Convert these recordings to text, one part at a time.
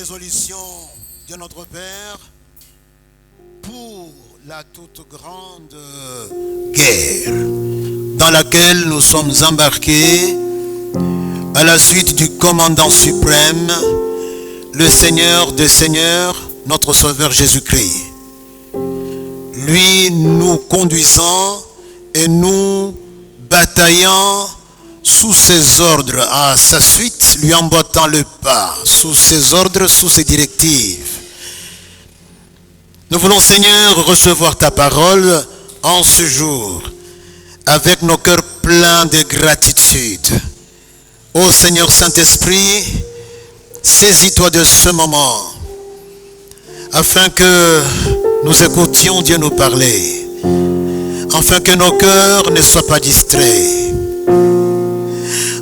résolution de notre Père pour la toute grande guerre dans laquelle nous sommes embarqués à la suite du commandant suprême, le Seigneur des Seigneurs, notre Sauveur Jésus-Christ. Lui nous conduisant et nous bataillant sous ses ordres, à sa suite, lui emboîtant le pas, sous ses ordres, sous ses directives. Nous voulons, Seigneur, recevoir ta parole en ce jour, avec nos cœurs pleins de gratitude. Ô Seigneur Saint-Esprit, saisis-toi de ce moment, afin que nous écoutions Dieu nous parler, afin que nos cœurs ne soient pas distraits,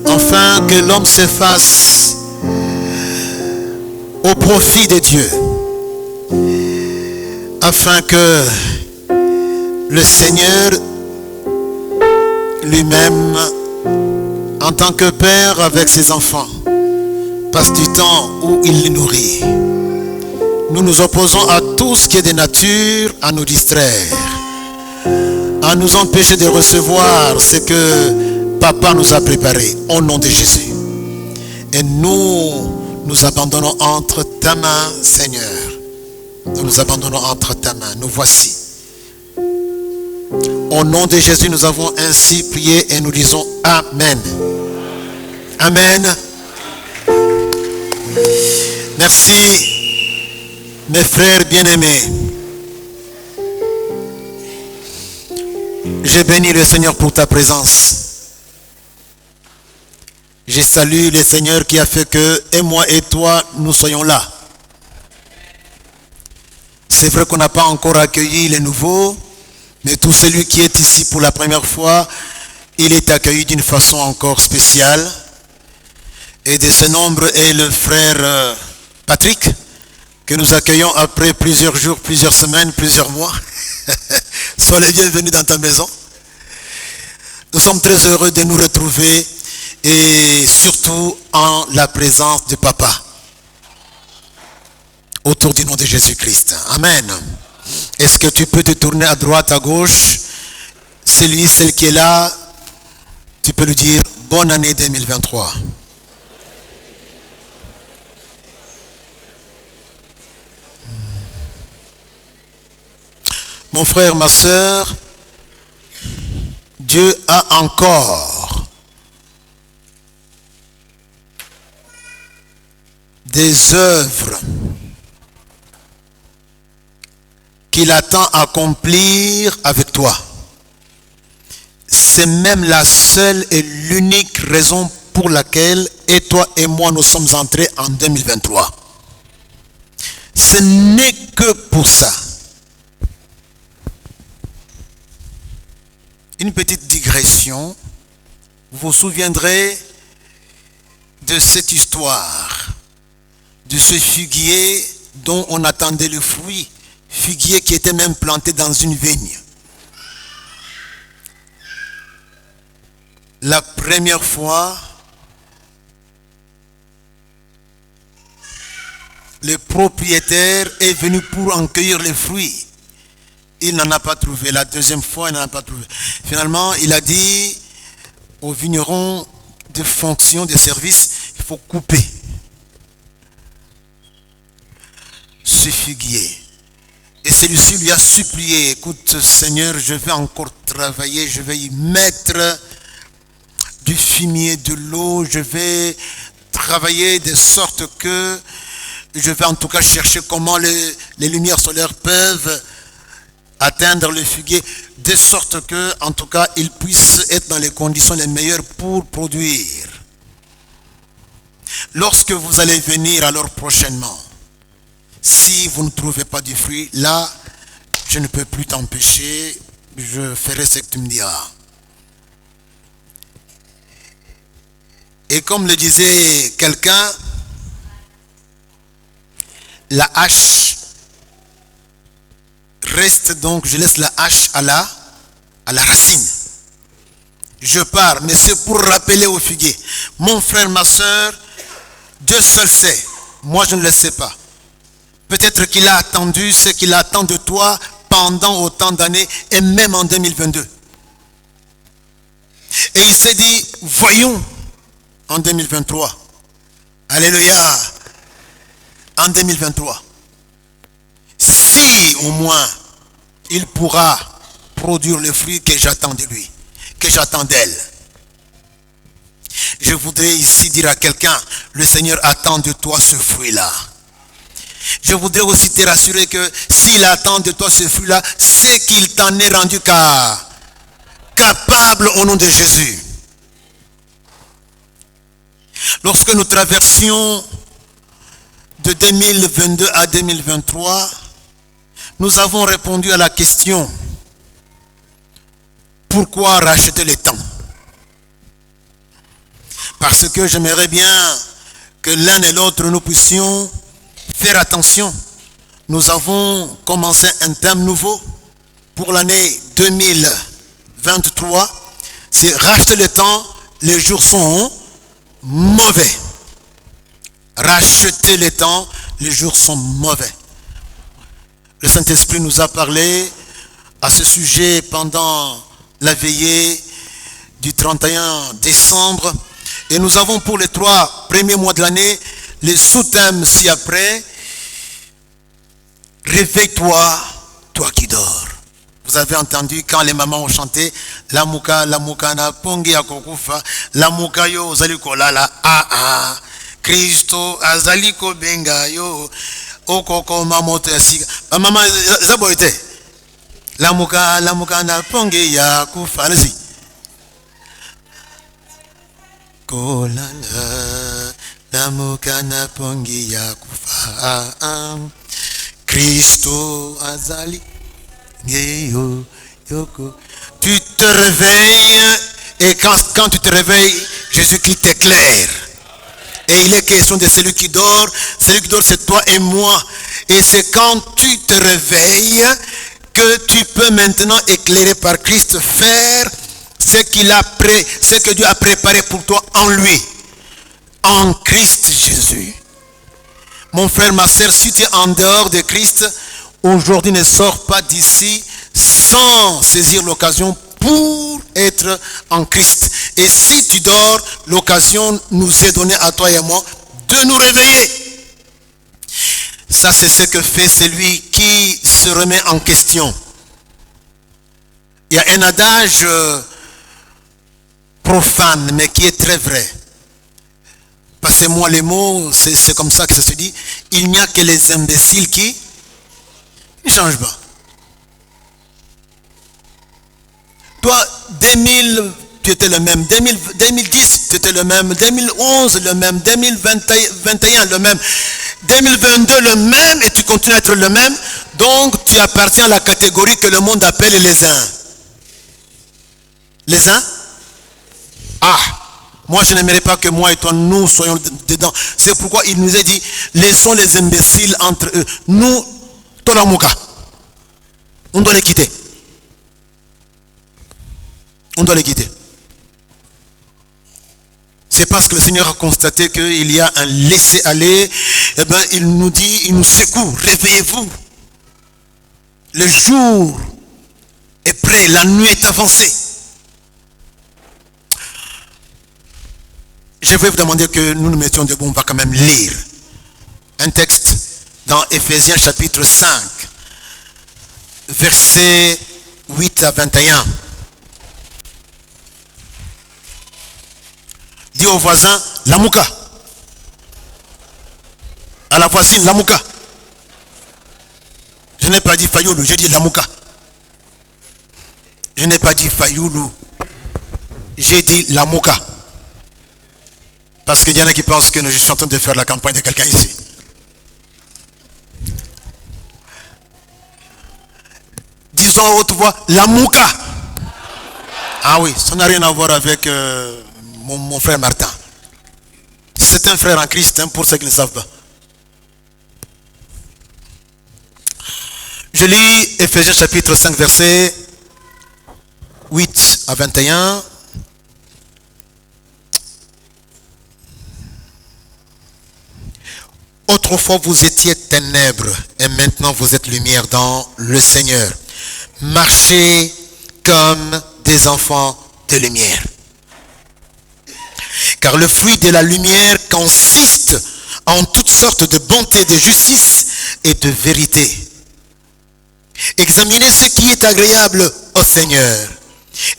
afin que l'homme s'efface au profit de Dieu, afin que le Seigneur lui-même, en tant que père avec ses enfants, passe du temps où il les nourrit. Nous nous opposons à tout ce qui est de nature à nous distraire, à nous empêcher de recevoir ce que Papa nous a préparé au nom de Jésus. Et nous abandonnons entre ta main, Seigneur. Nous nous abandonnons entre ta main. Nous voici. Au nom de Jésus, nous avons ainsi prié et nous disons Amen. Amen. Merci, mes frères bien-aimés. Je bénis le Seigneur pour ta présence. Je salue le Seigneur qui a fait que, et moi et toi, nous soyons là. C'est vrai qu'on n'a pas encore accueilli les nouveaux, mais tout celui qui est ici pour la première fois, il est accueilli d'une façon encore spéciale. Et de ce nombre est le frère Patrick, que nous accueillons après plusieurs jours, plusieurs semaines, plusieurs mois. Sois les bienvenus dans ta maison. Nous sommes très heureux de nous retrouver et surtout en la présence de Papa. Autour du nom de Jésus-Christ. Amen. Est-ce que tu peux te tourner à droite, à gauche? Celle qui est là, tu peux lui dire bonne année 2023. Mon frère, ma soeur, Dieu a encore des œuvres qu'il attend à accomplir avec toi. C'est même la seule et l'unique raison pour laquelle et toi et moi nous sommes entrés en 2023. Ce n'est que pour ça. Une petite digression. Vous vous souviendrez de cette histoire, de ce figuier dont on attendait le fruit, figuier qui était même planté dans une vigne. La première fois, le propriétaire est venu pour en cueillir les fruits. Il n'en a pas trouvé. La deuxième fois, il n'en a pas trouvé. Finalement, il a dit aux vignerons de fonction, de service, il faut couper ce figuier. Et celui-ci lui a supplié, écoute Seigneur, je vais encore travailler, je vais y mettre du fumier, de l'eau, je vais travailler de sorte que je vais en tout cas chercher comment les lumières solaires peuvent atteindre le figuier, de sorte que, en tout cas, il puisse être dans les conditions les meilleures pour produire. Lorsque vous allez venir alors prochainement, si vous ne trouvez pas du fruit, là, je ne peux plus t'empêcher, je ferai ce que tu me diras. Et comme le disait quelqu'un, la hache reste donc, je laisse la hache à la racine. Je pars, mais c'est pour rappeler au figuier. Mon frère, ma soeur, Dieu seul sait Moi, je ne le sais pas. Peut-être qu'il a attendu ce qu'il attend de toi pendant autant d'années et même en 2022. Et il s'est dit, voyons en 2023. Alléluia. En 2023. Si au moins il pourra produire le fruit que j'attends de lui, que j'attends d'elle. Je voudrais ici dire à quelqu'un, le Seigneur attend de toi ce fruit-là. Je voudrais aussi te rassurer que s'il attend de toi ce fruit-là, c'est qu'il t'en est rendu capable au nom de Jésus. Lorsque nous traversions de 2022 à 2023, nous avons répondu à la question, pourquoi racheter le temps? Parce que j'aimerais bien que l'un et l'autre nous puissions faire attention. Nous avons commencé un thème nouveau pour l'année 2023. C'est racheter le temps, les jours sont mauvais. Racheter le temps, les jours sont mauvais. Le Saint-Esprit nous a parlé à ce sujet pendant la veillée du 31 décembre. Et nous avons pour les 3 premiers mois de l'année les sous-thèmes ci-après. Réveille-toi, toi qui dors. Vous avez entendu quand les mamans ont chanté la muka na pongi ya kokufa, la muka yo ozali kolala Kristo azali ko benga yo okoko mamoto ya sika. Maman zaboite. La muka na pongi ya kufa. Allez-y. Kolala la muka na pongi ya kufa. Kristo azali. Tu te réveilles et quand tu te réveilles, Jésus-Christ t'éclaire. Et il est question de celui qui dort. Celui qui dort, c'est toi et moi. Et c'est quand tu te réveilles que tu peux maintenant éclairer par Christ, faire ce que Dieu a préparé pour toi en lui. En Christ Jésus. Mon frère, ma soeur, si tu es en dehors de Christ, aujourd'hui ne sors pas d'ici sans saisir l'occasion pour être en Christ. Et si tu dors, l'occasion nous est donnée à toi et à moi de nous réveiller. Ça, c'est ce que fait celui qui se remet en question. Il y a un adage profane, mais qui est très vrai. Passez-moi les mots, c'est comme ça que ça se dit. Il n'y a que les imbéciles qui ne changent pas. Toi, 2000, tu étais le même. 2010, tu étais le même. 2011, le même. 2021, le même. 2022, le même. Et tu continues à être le même. Donc, tu appartiens à la catégorie que le monde appelle les uns. Les uns? Ah! Moi, je n'aimerais pas que moi et toi, nous soyons dedans. C'est pourquoi il nous a dit, laissons les imbéciles entre eux. Nous, Tolamouka, on doit les quitter. On doit les quitter. C'est parce que le Seigneur a constaté qu'il y a un laisser-aller. Eh bien, il nous dit, il nous secoue, réveillez-vous. Le jour est prêt, la nuit est avancée. Je vais vous demander que nous nous mettions debout, on va quand même lire un texte dans Ephésiens chapitre 5, versets 8 à 21. Dis au voisin, la mouka. À la voisine, la mouka. Je n'ai pas dit Fayoulou, j'ai dit la mouka. Je n'ai pas dit Fayoulou, j'ai dit la mouka. Parce qu'il y en a qui pensent que nous sommes en train de faire la campagne de quelqu'un ici. Disons à haute voix, la mouka. Ah oui, ça n'a rien à voir avec mon frère Martin. C'est un frère en Christ, hein, pour ceux qui ne savent pas. Je lis Ephésiens chapitre 5, versets 8 à 21. Autrefois vous étiez ténèbres et maintenant vous êtes lumière dans le Seigneur. Marchez comme des enfants de lumière. Car le fruit de la lumière consiste en toutes sortes de bonté, de justice et de vérité. Examinez ce qui est agréable au Seigneur.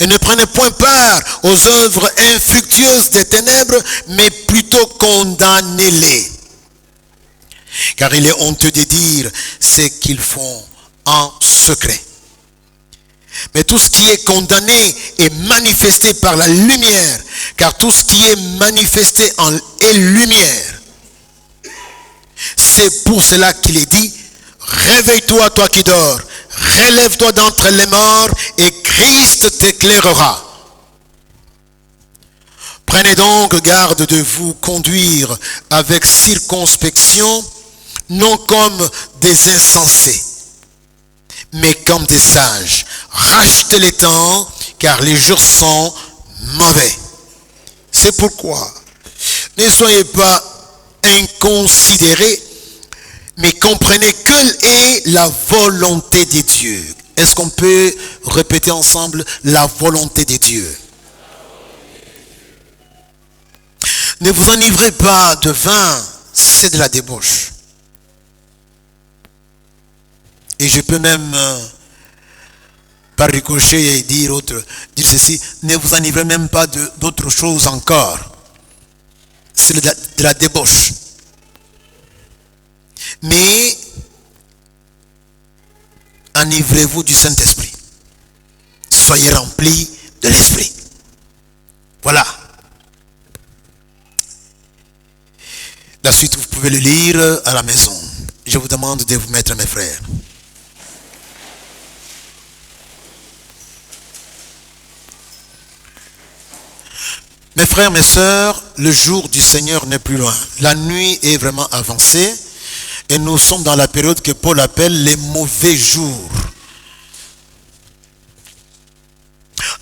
Et ne prenez point part aux œuvres infructueuses des ténèbres, mais plutôt condamnez-les. Car il est honteux de dire ce qu'ils font en secret. Mais tout ce qui est condamné est manifesté par la lumière, car tout ce qui est manifesté est lumière. C'est pour cela qu'il est dit, réveille-toi, toi qui dors, relève-toi d'entre les morts et Christ t'éclairera. Prenez donc garde de vous conduire avec circonspection, non comme des insensés, mais comme des sages. Rachetez les temps, car les jours sont mauvais. C'est pourquoi, ne soyez pas inconsidérés, mais comprenez quelle est la volonté de Dieu. Est-ce qu'on peut répéter ensemble la volonté de Dieu? Ne vous enivrez pas de vin, c'est de la débauche. Et je peux même, par ricochet, dire ceci, ne vous enivrez même pas d'autre chose encore. C'est de la débauche. Mais enivrez-vous du Saint-Esprit. Soyez remplis de l'Esprit. Voilà. La suite, vous pouvez le lire à la maison. Je vous demande de vous mettre, mes frères. Mes frères, mes sœurs, le jour du Seigneur n'est plus loin. La nuit est vraiment avancée et nous sommes dans la période que Paul appelle les mauvais jours.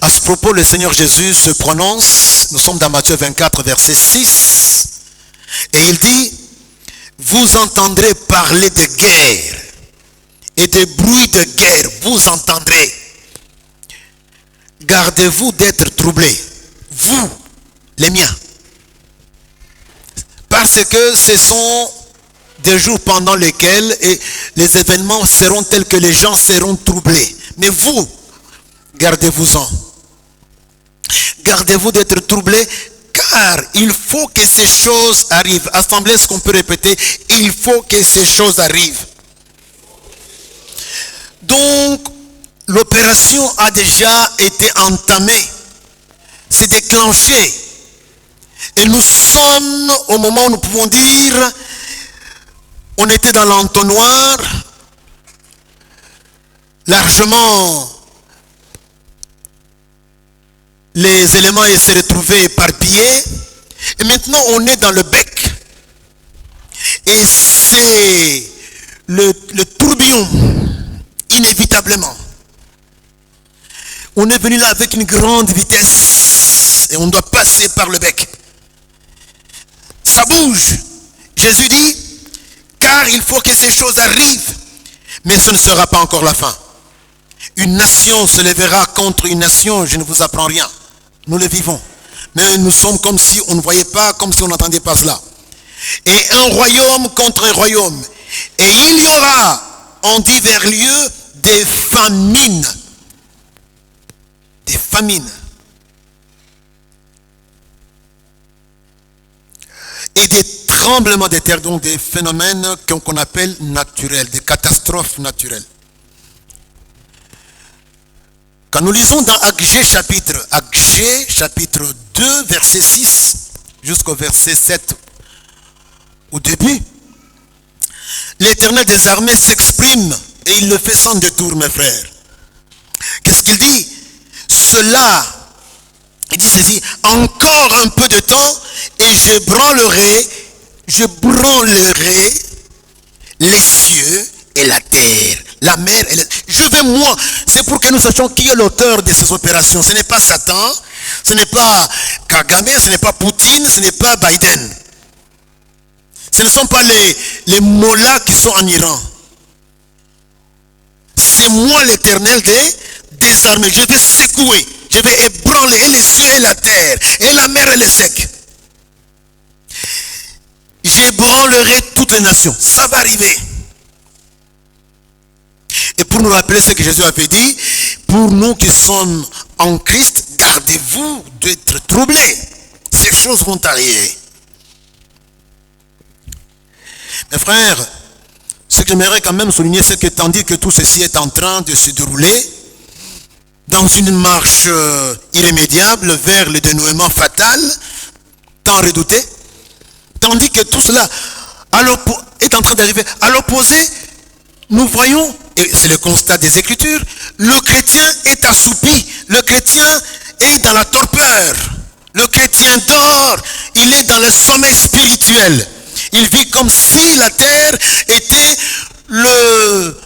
À ce propos, le Seigneur Jésus se prononce, nous sommes dans Matthieu 24, verset 6, et il dit, vous entendrez parler de guerre et de bruit de guerre, vous entendrez. Gardez-vous d'être troublés, vous, les miens. Parce que ce sont des jours pendant lesquels les événements seront tels que les gens seront troublés. Mais vous, gardez-vous-en. Gardez-vous d'être troublés, car il faut que ces choses arrivent. Assemblée, est-ce qu'on peut répéter? Il faut que ces choses arrivent. Donc, l'opération a déjà été entamée. C'est déclenché. Et nous sommes au moment où nous pouvons dire, on était dans l'entonnoir, largement, les éléments se retrouvaient éparpillés, et maintenant on est dans le bec. Et c'est le tourbillon, inévitablement. On est venu là avec une grande vitesse, et on doit passer par le bec. Ça bouge. Jésus dit, car il faut que ces choses arrivent, mais ce ne sera pas encore la fin. Une nation se lèvera contre une nation, je ne vous apprends rien. Nous le vivons. Mais nous sommes comme si on ne voyait pas, comme si on n'entendait pas cela. Et un royaume contre un royaume. Et il y aura en divers lieux des famines. Des famines. Et des tremblements de terre, donc des phénomènes qu'on appelle naturels, des catastrophes naturelles. Quand nous lisons dans Agé chapitre 2, verset 6, jusqu'au verset 7, au début, l'Éternel des armées s'exprime, et il le fait sans détour, mes frères. Qu'est-ce qu'il dit? Cela, il dit ceci, encore un peu de temps, et je branlerai les cieux et la terre, la mer et je vais moi. C'est pour que nous sachions qui est l'auteur de ces opérations. Ce n'est pas Satan, ce n'est pas Kagame, ce n'est pas Poutine, ce n'est pas Biden. Ce ne sont pas les mollahs qui sont en Iran. C'est moi l'Éternel des armées. Je vais secouer, je vais ébranler et les cieux et la terre, et la mer et les secs. J'ébranlerai toutes les nations. Ça va arriver. Et pour nous rappeler ce que Jésus avait dit, pour nous qui sommes en Christ, gardez-vous d'être troublés. Ces choses vont arriver. Mes frères, ce que j'aimerais quand même souligner, c'est que tandis que tout ceci est en train de se dérouler, dans une marche irrémédiable vers le dénouement fatal, tant redouté, tandis que tout cela est en train d'arriver à l'opposé, nous voyons, et c'est le constat des Écritures, le chrétien est assoupi, le chrétien est dans la torpeur, le chrétien dort, il est dans le sommeil spirituel. Il vit comme si la terre était le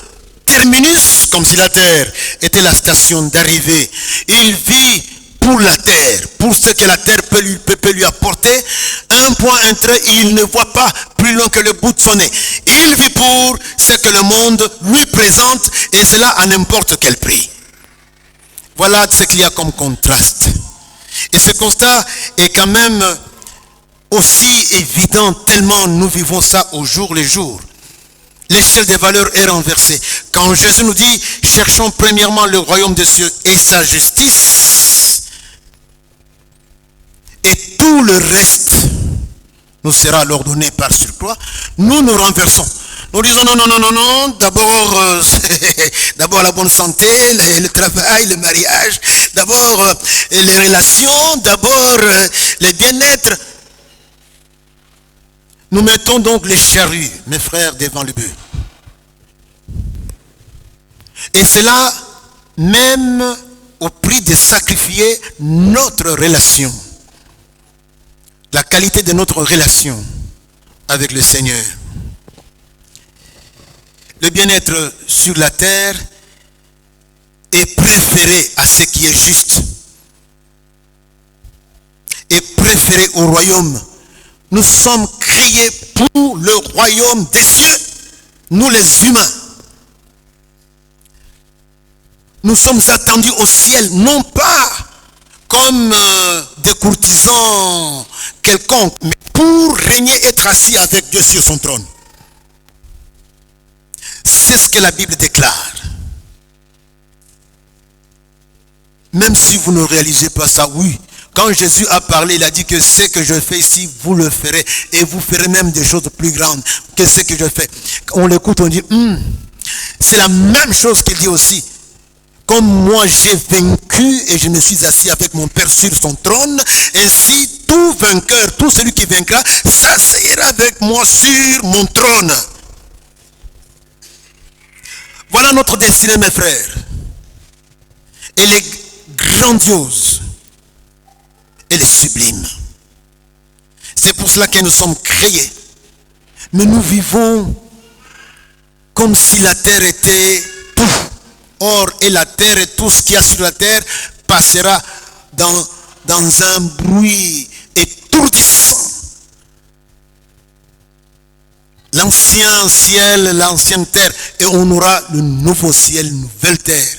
terminus, comme si la terre était la station d'arrivée. Il vit pour la terre, pour ce que la terre peut lui apporter. Un point, un trait, il ne voit pas plus loin que le bout de son nez. Il vit pour ce que le monde lui présente, et cela à n'importe quel prix. Voilà ce qu'il y a comme contraste. Et ce constat est quand même aussi évident, tellement nous vivons ça au jour le jour. L'échelle des valeurs est renversée. Quand Jésus nous dit, cherchons premièrement le royaume des cieux et sa justice, et tout le reste nous sera alors donné par surcroît, nous nous renversons. Nous disons non, d'abord d'abord la bonne santé, le travail, le mariage, d'abord les relations, d'abord le bien-être. Nous mettons donc les charrues, mes frères, devant le bœuf. Et cela même au prix de sacrifier notre relation. La qualité de notre relation avec le Seigneur. Le bien-être sur la terre est préféré à ce qui est juste. Est préféré au royaume. Nous sommes créés pour le royaume des cieux, nous les humains. Nous sommes attendus au ciel, non pas comme des courtisans quelconques, mais pour régner, être assis avec Dieu sur son trône. C'est ce que la Bible déclare. Même si vous ne réalisez pas ça, oui. Quand Jésus a parlé, il a dit que ce que je fais ici, vous le ferez. Et vous ferez même des choses plus grandes que ce que je fais. On l'écoute, on dit, c'est la même chose qu'il dit aussi. Comme moi j'ai vaincu et je me suis assis avec mon Père sur son trône, ainsi tout vainqueur, tout celui qui vaincra, s'asseyera avec moi sur mon trône. Voilà notre destinée, mes frères. Elle est grandiose. Elle est sublime. C'est pour cela que nous sommes créés. Mais nous vivons comme si la terre était tout. Or, et la terre et tout ce qu'il y a sur la terre passera dans un bruit étourdissant. L'ancien ciel, l'ancienne terre, et on aura le nouveau ciel, une nouvelle terre,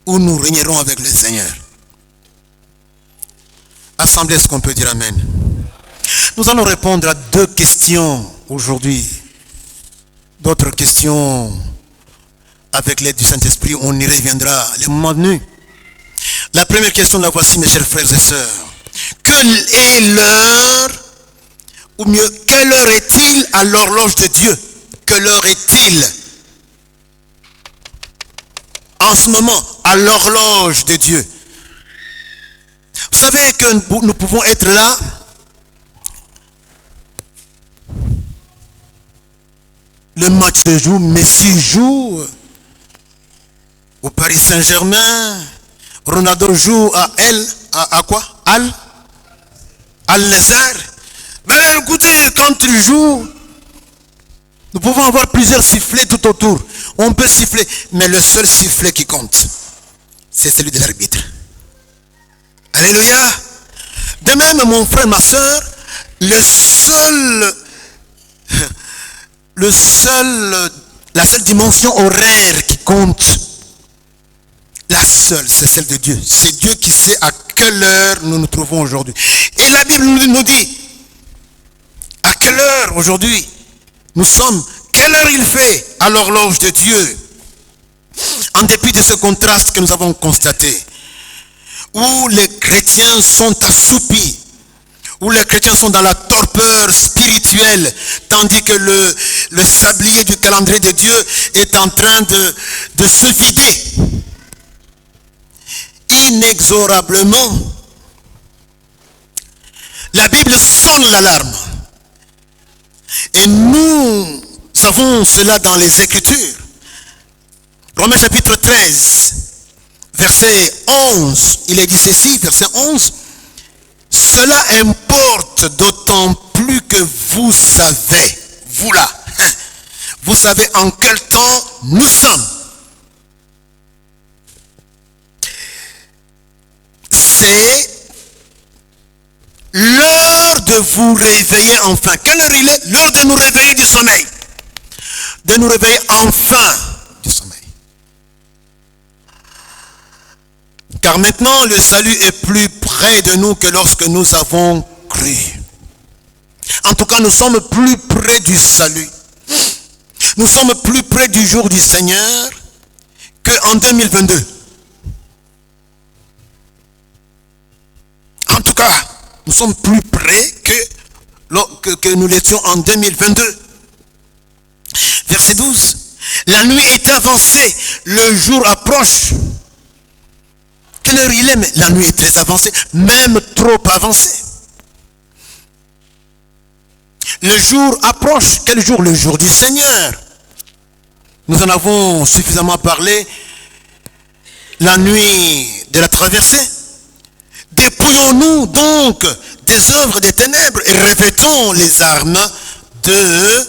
où nous régnerons avec le Seigneur. Assemblée, est-ce qu'on peut dire Amen? Nous allons répondre à 2 questions aujourd'hui. D'autres questions, avec l'aide du Saint-Esprit, on y reviendra le moment venu. La première question, la voici, mes chers frères et sœurs. Quelle est l'heure, ou mieux, quelle heure est-il à l'horloge de Dieu? Quelle heure est-il en ce moment à l'horloge de Dieu? Vous savez que nous pouvons être là le match se joue, Messi joue au Paris Saint-Germain, Ronaldo joue à quoi? Al-Nassr. Ben écoutez, quand il joue, nous pouvons avoir plusieurs sifflets tout autour. On peut siffler, mais le seul sifflet qui compte, c'est celui de l'arbitre. Alléluia. De même, mon frère, ma soeur, le seul la seule dimension horaire qui compte, la seule, c'est celle de Dieu. C'est Dieu qui sait à quelle heure nous nous trouvons aujourd'hui. Et la Bible nous dit, à quelle heure aujourd'hui nous sommes, quelle heure il fait à l'horloge de Dieu. En dépit de ce contraste que nous avons constaté, où les chrétiens sont assoupis, où les chrétiens sont dans la torpeur spirituelle, tandis que le sablier du calendrier de Dieu est en train de se vider. Inexorablement, la Bible sonne l'alarme. Et nous avons cela dans les Écritures. Romains chapitre 13, verset 11, il est dit ceci, verset 11. Cela importe d'autant plus que vous savez, vous là, vous savez en quel temps nous sommes. C'est l'heure de vous réveiller enfin. Quelle heure il est? L'heure de nous réveiller du sommeil. De nous réveiller enfin du sommeil. Car maintenant, le salut est plus près de nous que lorsque nous avons cru. En tout cas, nous sommes plus près du salut. Nous sommes plus près du jour du Seigneur qu'en 2022. En tout cas, nous sommes plus près que nous l'étions en 2022. Verset 12. La nuit est avancée, le jour approche. Quelle heure il est? Mais la nuit est très avancée, même trop avancée. Le jour approche. Quel jour? Le jour du Seigneur. Nous en avons suffisamment parlé la nuit de la traversée. Dépouillons-nous donc des œuvres des ténèbres et revêtons les armes de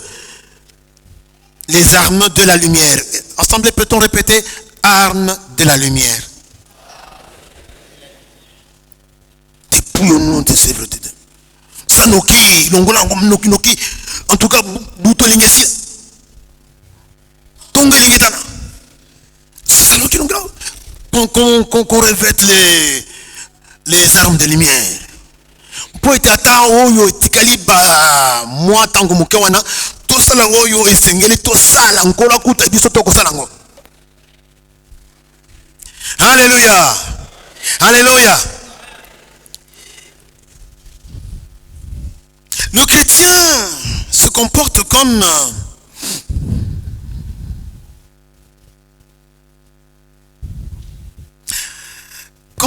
la lumière. Ensemble, peut-on répéter? Armes de la lumière. Dépouillons-nous des œuvres des ténèbres. Sanoki, longolango, noki. En tout cas, buto lingesi. Tonga lingetana. Sanoki, longolango. Qu'on revête les armes de lumière. Po ete ata oyo etikali ba mwa tango moke wana tosala oyo esengeli tosala nkola kuta biso tokosala ngo. Alléluia. Alléluia. Le chrétien se comporte comme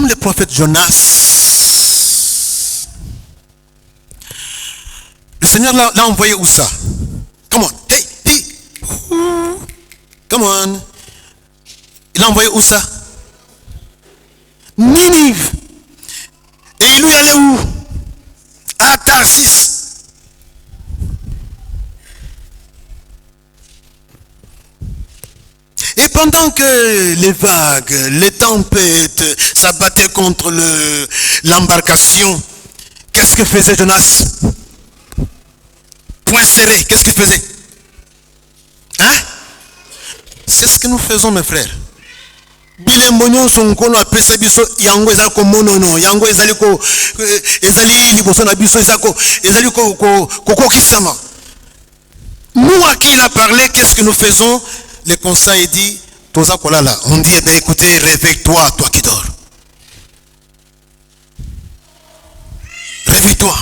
le prophète Jonas. Le Seigneur l'a envoyé où ça? Come on. Hey, hey. Come on. Il l'a envoyé où ça? Ninive. Et il lui allait où? À Tarsis. Et pendant que les vagues, les tempêtes s'abattaient contre l'embarcation, qu'est-ce que faisait Jonas? Point serré, qu'est-ce qu'il faisait? Hein? C'est ce que nous faisons, mes frères. Bilembonyo sonkono apesa biso yango ezali ko monono yango ezali ko ezali liboso na biso ezali ko kokisama. Nous à qui il a parlé, qu'est-ce que nous faisons? Le conseil dit Toza kolala. On dit, eh bien, écoutez, réveille-toi, toi qui dors. Réveille-toi.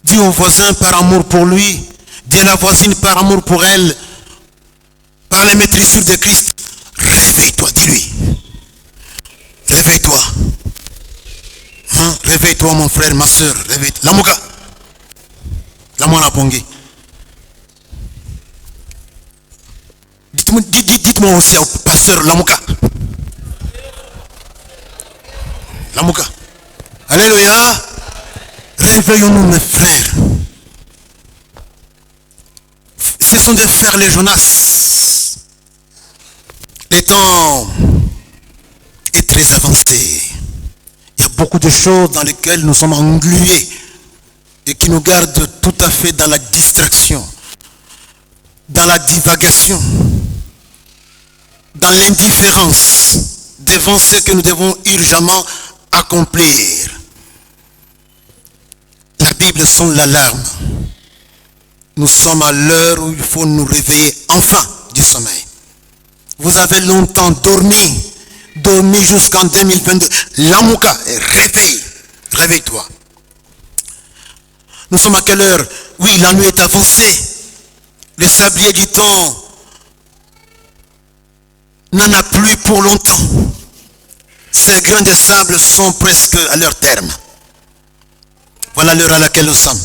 Dis au voisin par amour pour lui, dis à la voisine par amour pour elle, par la maîtrise de Christ, réveille-toi, dis-lui. Réveille-toi. Hein? Réveille-toi, mon frère, ma soeur, réveille-toi. Lamuka. Lamona Pongi. Dites-moi aussi au pasteur Lamuka. Lamuka. Alléluia. Réveillons-nous, mes frères. Cessons de faire les Jonas. Le temps est très avancé. Il y a beaucoup de choses dans lesquelles nous sommes englués. et qui nous garde tout à fait dans la distraction, dans la divagation, dans l'indifférence devant ce que nous devons urgemment accomplir. La Bible sonne l'alarme. Nous sommes à l'heure où il faut nous réveiller enfin du sommeil. Vous avez longtemps dormi jusqu'en 2022. L'amouka, réveille-toi. Nous sommes à quelle heure? Oui, la nuit est avancée. Le sablier du temps n'en a plus pour longtemps. Ces grains de sable sont presque à leur terme. Voilà l'heure à laquelle nous sommes.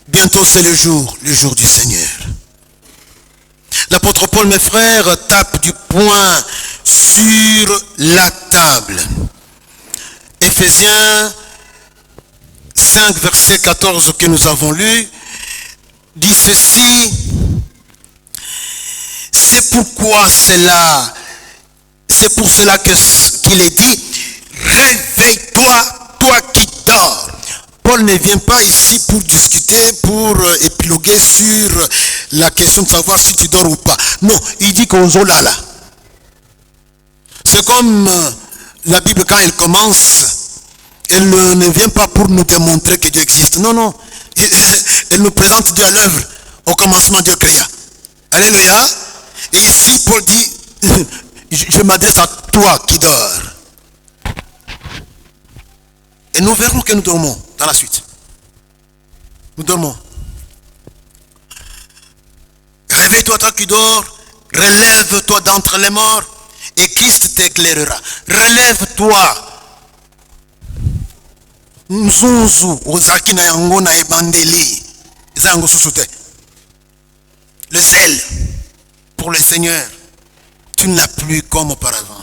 Bientôt c'est le jour du Seigneur. L'apôtre Paul, mes frères, tape du poing sur la table. Éphésiens 5, verset 14 que nous avons lu, dit ceci: c'est pour cela qu'il est dit, réveille-toi, toi qui dors. Paul ne vient pas ici pour discuter, pour épiloguer sur la question de savoir si tu dors ou pas. Non, il dit qu'on zola là. C'est comme la Bible quand elle commence, elle ne vient pas pour nous démontrer que Dieu existe. Non, non. Elle nous présente Dieu à l'œuvre. Au commencement, Dieu créa. Alléluia. Et ici, Paul dit, je m'adresse à toi qui dors. Et nous verrons que nous dormons dans la suite. Nous dormons. Réveille-toi, toi qui dors. Relève-toi d'entre les morts. Et Christ t'éclairera. Relève-toi. Nzunzu, ozakina yango na ebandeli. Le zèle pour le Seigneur, tu ne l'as plus comme auparavant.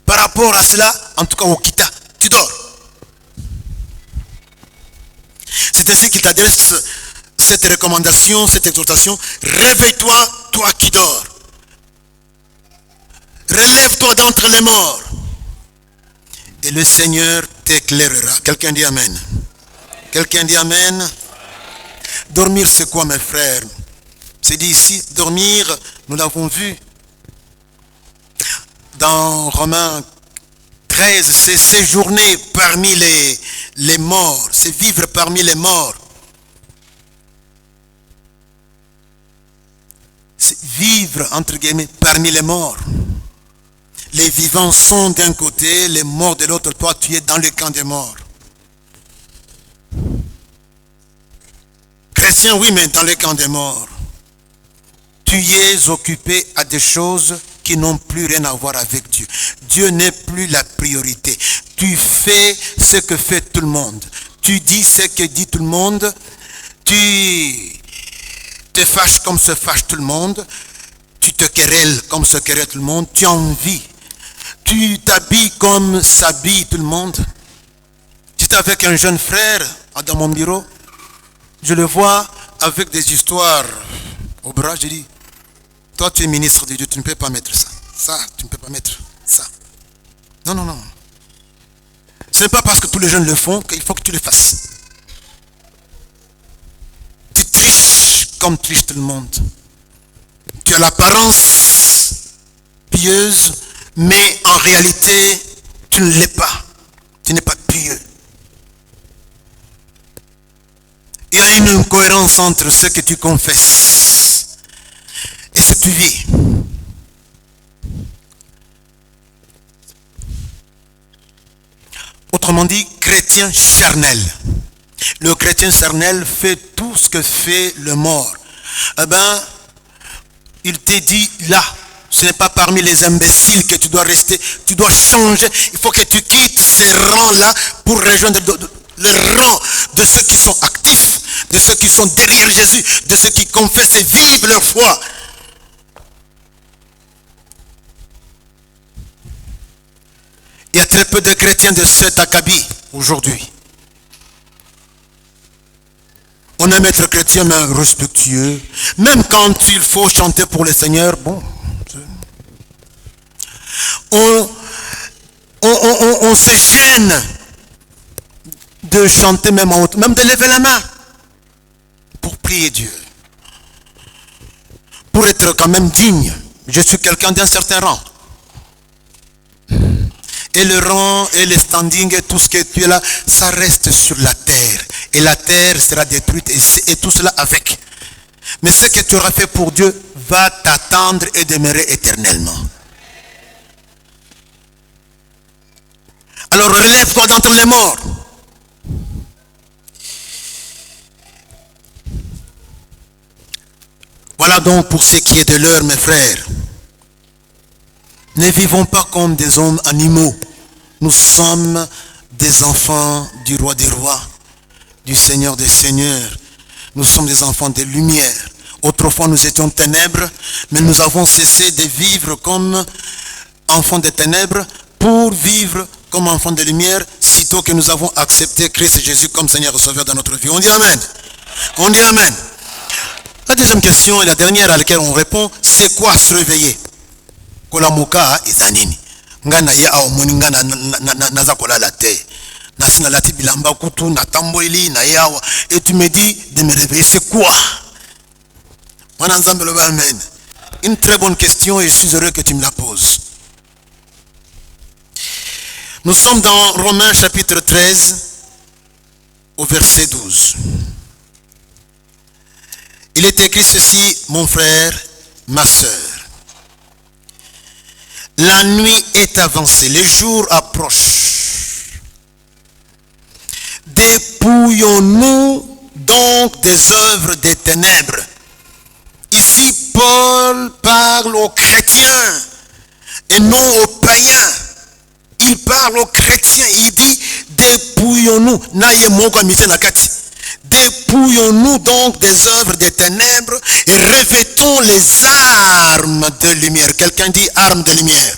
Par rapport à cela, en tout cas au Kita, tu dors. C'est ainsi qu'il t'adresse cette recommandation, cette exhortation. Réveille-toi, toi qui dors. Relève-toi d'entre les morts. Et le Seigneur t'éclairera. Quelqu'un dit Amen. Quelqu'un dit Amen. Dormir, c'est quoi, mes frères? C'est dit ici, dormir, nous l'avons vu. Dans Romains 13, c'est séjourner parmi les morts. C'est vivre parmi les morts. C'est vivre, entre guillemets, parmi les morts. Les vivants sont d'un côté, les morts de l'autre. Toi, tu es dans le camp des morts. Chrétien, oui, mais dans le camp des morts. Tu es occupé à des choses qui n'ont plus rien à voir avec Dieu. Dieu n'est plus la priorité. Tu fais ce que fait tout le monde. Tu dis ce que dit tout le monde. Tu te fâches comme se fâche tout le monde. Tu te querelles comme se querelle tout le monde. Tu envies. Tu t'habilles comme s'habille tout le monde. J'étais avec un jeune frère dans mon bureau. Je le vois avec des histoires au bras. Je dis, toi tu es ministre de Dieu, tu ne peux pas mettre ça. Ça, tu ne peux pas mettre ça. Non, non, non. Ce n'est pas parce que tous les jeunes le font qu'il faut que tu le fasses. Tu triches comme triche tout le monde. Tu as l'apparence pieuse, mais en réalité, tu ne l'es pas. Tu n'es pas pieux. Il y a une incohérence entre ce que tu confesses et ce que tu vis. Autrement dit, chrétien charnel. Le chrétien charnel fait tout ce que fait le mort. Eh bien, il t'est dit là, ce n'est pas parmi les imbéciles que tu dois rester, tu dois changer. Il faut que tu quittes ces rangs-là pour rejoindre le rang de ceux qui sont actifs, de ceux qui sont derrière Jésus, de ceux qui confessent et vivent leur foi. Il y a très peu de chrétiens de cet acabit aujourd'hui. On aime être chrétien, mais respectueux. Même quand il faut chanter pour le Seigneur, bon. On se gêne de chanter même en haute, même de lever la main pour prier Dieu. Pour être quand même digne. Je suis quelqu'un d'un certain rang. Et le rang et le standing et tout ce que tu es là, ça reste sur la terre. Et la terre sera détruite et tout cela avec. Mais ce que tu auras fait pour Dieu va t'attendre et demeurer éternellement. Alors relève-toi d'entre les morts. Voilà donc pour ce qui est de l'heure, mes frères. Ne vivons pas comme des hommes animaux. Nous sommes des enfants du roi des rois, du Seigneur des seigneurs. Nous sommes des enfants de lumière. Autrefois, nous étions ténèbres, mais nous avons cessé de vivre comme enfants de ténèbres pour vivre comme enfants de lumière, sitôt que nous avons accepté Christ Jésus comme Seigneur et Sauveur dans notre vie. On dit Amen. On dit Amen. La deuxième question et la dernière à laquelle on répond, c'est quoi se réveiller? Kolamuka izanini. Ngana ya aomoni ngana naza kolala te. Nasina lati bilamba kutu na tamboili na yawa. Et tu me dis de me réveiller, c'est quoi? Amen. Une très bonne question et je suis heureux que tu me la poses. Nous sommes dans Romains chapitre 13 au verset 12. Il est écrit ceci, mon frère, ma sœur. La nuit est avancée, les jours approchent. Dépouillons-nous donc des œuvres des ténèbres. Ici, Paul parle aux chrétiens et non aux païens. Il parle aux chrétiens, il dit dépouillons-nous. Dépouillons-nous donc des œuvres des ténèbres et revêtons les armes de lumière. Quelqu'un dit armes de lumière.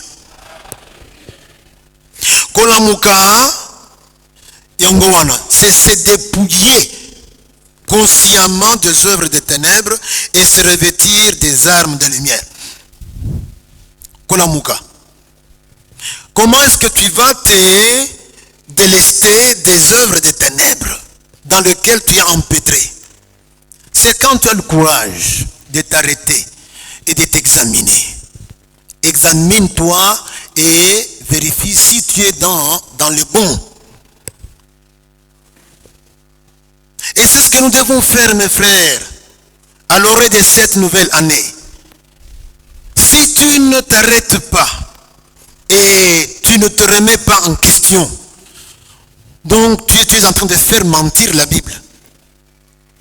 Kolamuka, c'est se dépouiller consciemment des œuvres des ténèbres et se revêtir des armes de lumière. Kolamuka. Comment est-ce que tu vas te délester des œuvres des ténèbres dans lesquelles tu es empêtré? C'est quand tu as le courage de t'arrêter et de t'examiner. Examine-toi et vérifie si tu es dans le bon. Et c'est ce que nous devons faire, mes frères, à l'orée de cette nouvelle année. Si tu ne t'arrêtes pas et tu ne te remets pas en question, donc tu es en train de faire mentir la Bible.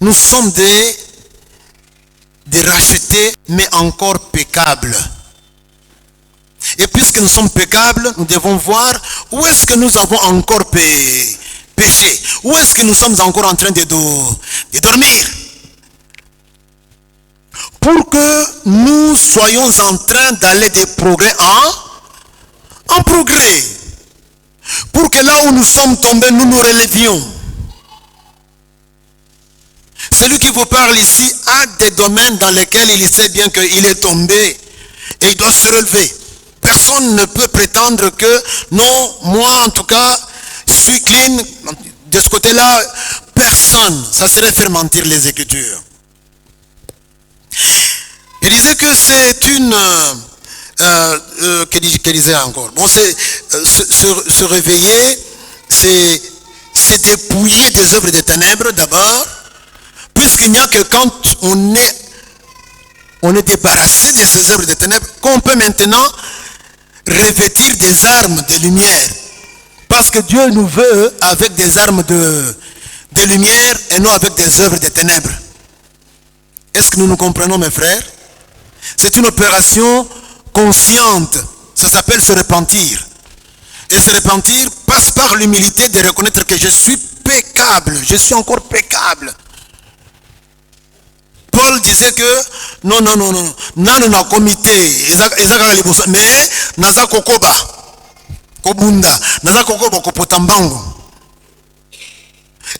Nous sommes des rachetés, mais encore pécables. Et puisque nous sommes pécables, nous devons voir où est-ce que nous avons encore péché. Où est-ce que nous sommes encore en train de dormir. Pour que nous soyons en train d'aller de progrès en progrès. Pour que là où nous sommes tombés, nous nous relevions. Celui qui vous parle ici a des domaines dans lesquels il sait bien qu'il est tombé et il doit se relever. Personne ne peut prétendre que non, moi en tout cas, je suis clean. De ce côté-là, personne. Ça serait faire mentir les Écritures. Il disait que c'est une... que disait encore? Bon, c'est se réveiller, c'est dépouiller des œuvres des ténèbres d'abord, puisqu'il n'y a que quand on est débarrassé de ces œuvres des ténèbres qu'on peut maintenant revêtir des armes de lumière. Parce que Dieu nous veut avec des armes de lumière et non avec des œuvres de ténèbres. Est-ce que nous nous comprenons, mes frères? C'est une opération consciente. Ça s'appelle se repentir. Et se repentir passe par l'humilité de reconnaître que je suis pécable. Je suis encore pécable. Paul disait que non, n'a comité, mais naza kokoba, kobunda, naza kokoba kopotambango.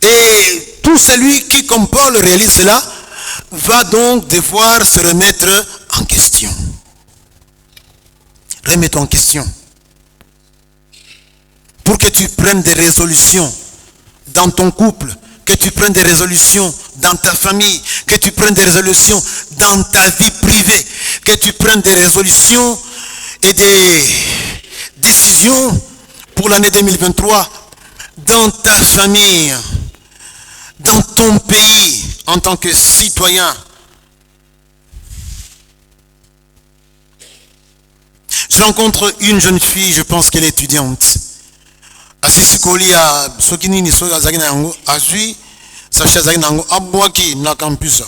Et tout celui qui, comme Paul, réalise cela, va donc devoir se remettre en question. Remets-toi en question. Pour que tu prennes des résolutions dans ton couple, que tu prennes des résolutions dans ta famille, que tu prennes des résolutions dans ta vie privée, que tu prennes des résolutions et des décisions pour l'année 2023 dans ta famille, dans ton pays, en tant que citoyen. Je rencontre une jeune fille, je pense qu'elle est étudiante. Asisi kolia sokini ni soka zaki na yango azui sacha zaki na yango abwaki na campus.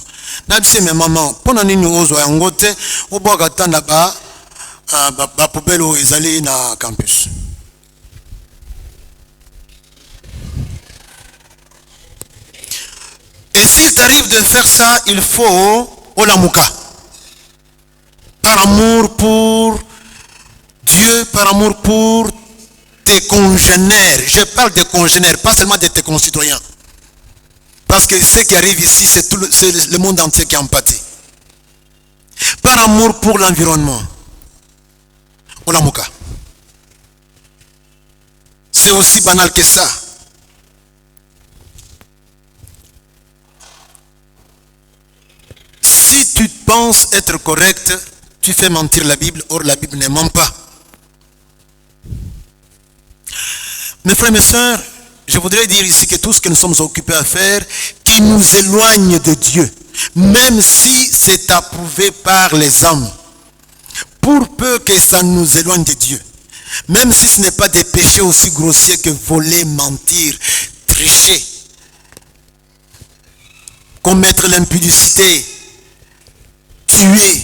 Na bise me maman pona nini ozwa yango te obwaka tanda ba poubelle o ezali na campus. Et s'il t'arrive de faire ça, il faut olamuka. Par amour pour Dieu, par amour pour tes congénères. Je parle de congénères, pas seulement de tes concitoyens. Parce que ce qui arrive ici, c'est le monde entier qui en pâtit. Par amour pour l'environnement. Olamuka. C'est aussi banal que ça. Si tu penses être correct, tu fais mentir la Bible. Or la Bible ne ment pas. Mes frères et mes sœurs, je voudrais dire ici que tout ce que nous sommes occupés à faire, qui nous éloigne de Dieu, même si c'est approuvé par les hommes, pour peu que ça nous éloigne de Dieu, même si ce n'est pas des péchés aussi grossiers que voler, mentir, tricher, commettre l'impudicité, tuer,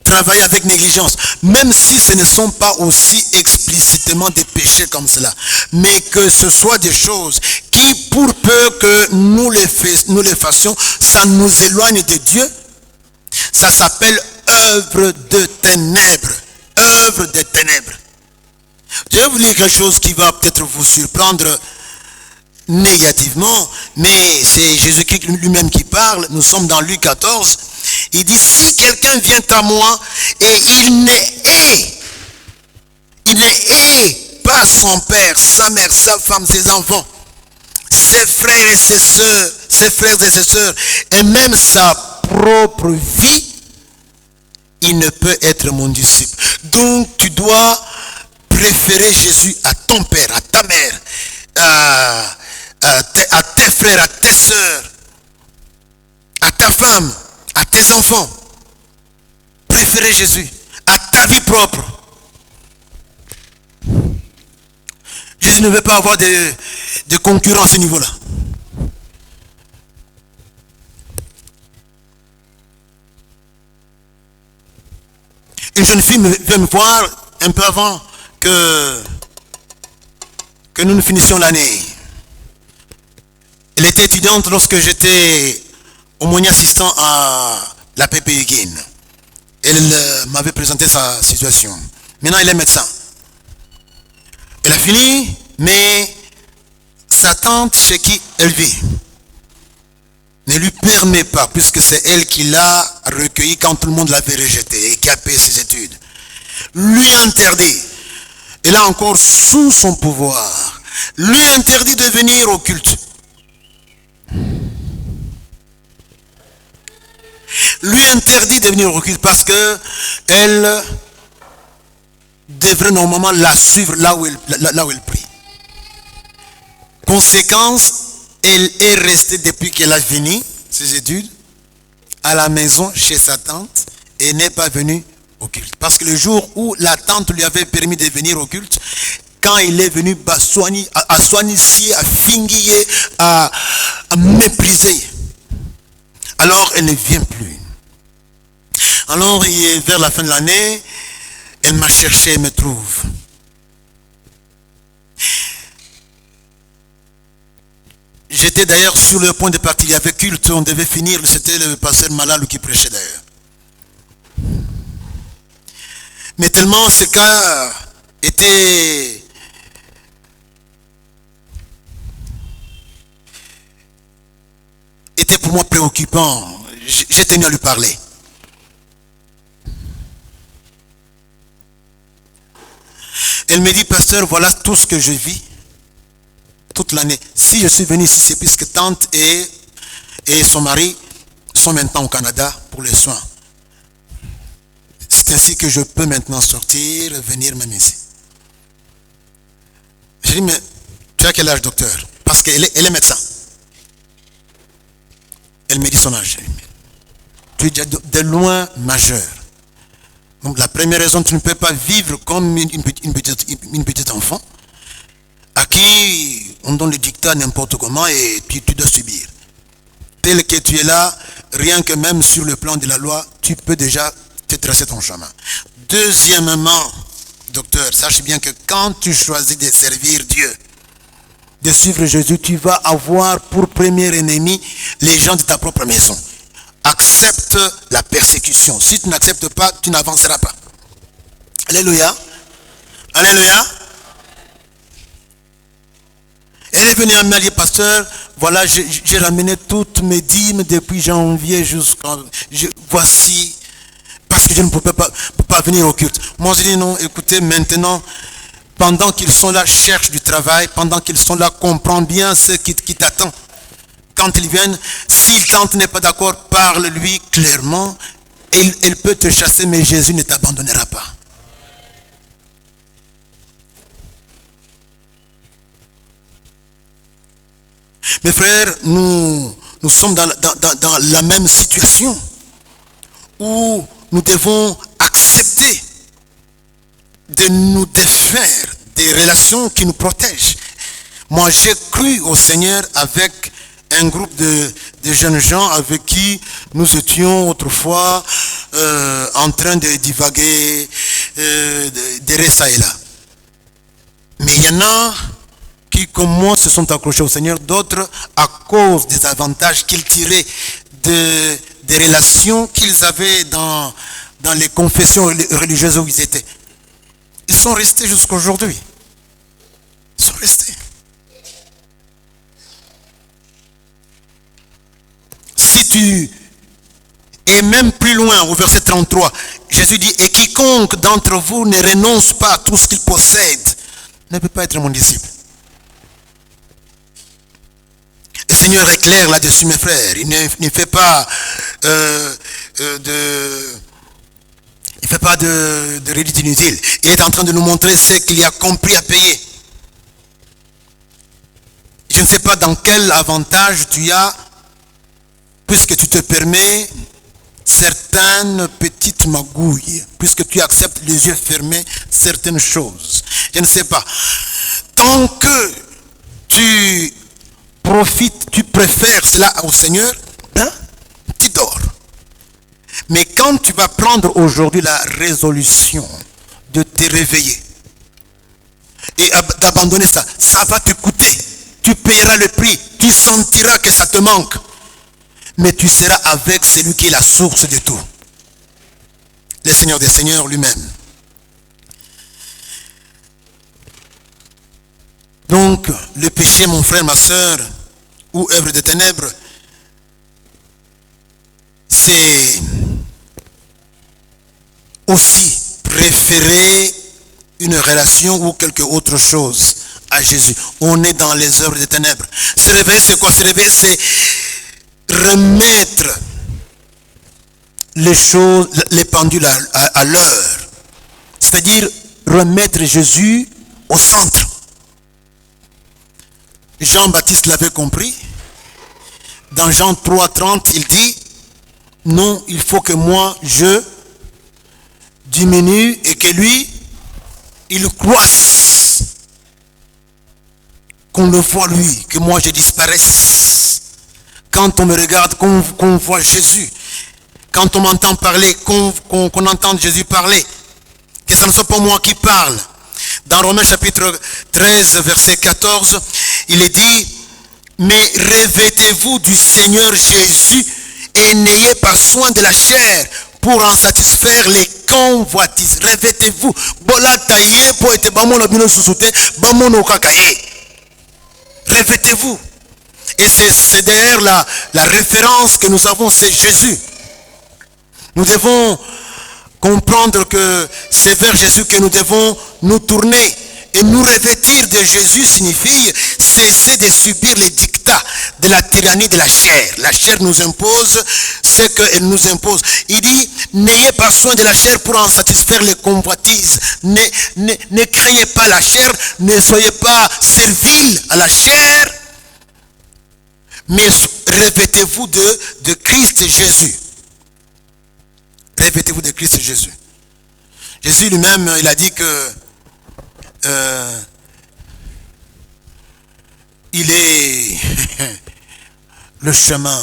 travailler avec négligence, même si ce ne sont pas aussi explicitement des péchés comme cela, mais que ce soit des choses qui, pour peu que nous les fassions, ça nous éloigne de Dieu. Ça s'appelle œuvre de ténèbres. Œuvre de ténèbres. Je vais vous dire quelque chose qui va peut-être vous surprendre négativement, mais c'est Jésus-Christ lui-même qui parle. Nous sommes dans Luc 14. Il dit, si quelqu'un vient à moi et il ne hait pas son père, sa mère, sa femme, ses enfants, ses frères et ses sœurs, et même sa propre vie, il ne peut être mon disciple. Donc tu dois préférer Jésus à ton père, à ta mère, à tes frères, à tes sœurs, à ta femme, à tes enfants. Préférer Jésus à ta vie propre. Jésus ne veut pas avoir de concurrence à ce niveau-là. Une jeune fille vient me voir un peu avant que nous ne finissions l'année. Elle était étudiante lorsque j'étais aumônier assistant à la PPUGIN. Elle m'avait présenté sa situation. Maintenant, elle est médecin. Elle a fini, mais sa tante chez qui elle vit ne lui permet pas, puisque c'est elle qui l'a recueilli quand tout le monde l'avait rejeté et qui a payé ses études, lui interdit, et là encore sous son pouvoir, lui interdit de venir au culte. Lui interdit de venir au culte parce que elle devrait normalement la suivre là où elle prie. Conséquence, elle est restée depuis qu'elle a fini ses études à la maison chez sa tante et n'est pas venue au culte. Parce que le jour où la tante lui avait permis de venir au culte, quand il est venu à soigner, à finguiller, à mépriser, alors elle ne vient plus. Alors vers la fin de l'année, elle m'a cherché, elle me trouve. J'étais d'ailleurs sur le point de partir, il y avait culte, on devait finir, c'était le pasteur Malal qui prêchait d'ailleurs. Mais tellement ce cas était pour moi préoccupant, j'ai tenu à lui parler. Elle me dit, pasteur, voilà tout ce que je vis. toute l'année. Si je suis venu ici, c'est puisque tante et son mari sont maintenant au Canada pour les soins. C'est ainsi que je peux maintenant sortir, venir même ici. J'ai dit, mais tu as quel âge, docteur? Parce qu'elle est médecin. Elle me dit son âge. Tu es déjà de loin majeur. Donc la première raison, tu ne peux pas vivre comme une petite enfant à qui on donne le dictat n'importe comment et tu dois subir. Tel que tu es là, rien que même sur le plan de la loi, tu peux déjà te tracer ton chemin. Deuxièmement, docteur, sache bien que quand tu choisis de servir Dieu, de suivre Jésus, tu vas avoir pour premier ennemi les gens de ta propre maison. Accepte la persécution. Si tu n'acceptes pas, tu n'avanceras pas. Alléluia. Alléluia. Elle est venue à me dire, pasteur, voilà, j'ai ramené toutes mes dîmes depuis janvier jusqu'à... Voici, parce que je ne pouvais pas venir au culte. Moi, je dis non, écoutez, maintenant, pendant qu'ils sont là, cherche du travail, pendant qu'ils sont là, comprends bien ce qui t'attend. Quand ils viennent, si tante n'est pas d'accord, parle-lui clairement. Elle peut te chasser, mais Jésus ne t'abandonnera pas. Mes frères, nous sommes dans la même situation où nous devons accepter de nous défaire des relations qui nous protègent. Moi, j'ai cru au Seigneur avec un groupe de jeunes gens avec qui nous étions autrefois en train de divaguer, d'errer ça et là. Mais il y en a qui, comme moi, se sont accrochés au Seigneur, d'autres à cause des avantages qu'ils tiraient des relations qu'ils avaient dans les confessions religieuses où ils étaient. Ils sont restés jusqu'à aujourd'hui. Ils sont restés. Si tu es même plus loin, au verset 33, Jésus dit, et quiconque d'entre vous ne renonce pas à tout ce qu'il possède, ne peut pas être mon disciple. Le Seigneur est clair là-dessus, mes frères. Il ne fait pas de rédit inutile. Il est en train de nous montrer ce qu'il y a compris à payer. Je ne sais pas dans quel avantage tu as, puisque tu te permets certaines petites magouilles, puisque tu acceptes les yeux fermés certaines choses. Je ne sais pas. Tant que tu profites, tu préfères cela au Seigneur, hein, tu dors. Mais quand tu vas prendre aujourd'hui la résolution de te réveiller et d'abandonner ça, ça va te coûter. Tu paieras le prix, tu sentiras que ça te manque. Mais tu seras avec celui qui est la source de tout. Le Seigneur des Seigneurs lui-même. Donc, le péché, mon frère, ma soeur, ou œuvre des ténèbres, c'est aussi préférer une relation ou quelque autre chose à Jésus. On est dans les œuvres des ténèbres. Se réveiller, c'est quoi? Se réveiller, c'est remettre les choses, les pendules à l'heure. C'est-à-dire remettre Jésus au centre. Jean-Baptiste l'avait compris. Dans Jean 3,30, il dit, non, il faut que moi, je diminue et que lui, il croisse. Qu'on le voit lui, que moi je disparaisse. Quand on me regarde, qu'on voit Jésus. Quand on m'entend parler, qu'on entende Jésus parler. Que ce ne soit pas moi qui parle. Dans Romains chapitre 13, verset 14, il est dit, mais revêtez-vous du Seigneur Jésus et n'ayez pas soin de la chair pour en satisfaire les convoitises. Revêtez-vous. Revêtez-vous. Et c'est d'ailleurs la référence que nous avons, c'est Jésus. Nous devons comprendre que c'est vers Jésus que nous devons nous tourner Et nous revêtir de Jésus signifie cesser de subir les dictats de la tyrannie de la chair. La chair nous impose ce qu'elle nous impose. Il dit, n'ayez pas soin de la chair pour en satisfaire les convoitises. Ne craignez pas la chair, ne soyez pas serviles à la chair, mais revêtez-vous de Christ Jésus. Revêtez-vous de Christ Jésus. Jésus lui-même, il a dit que il est le chemin,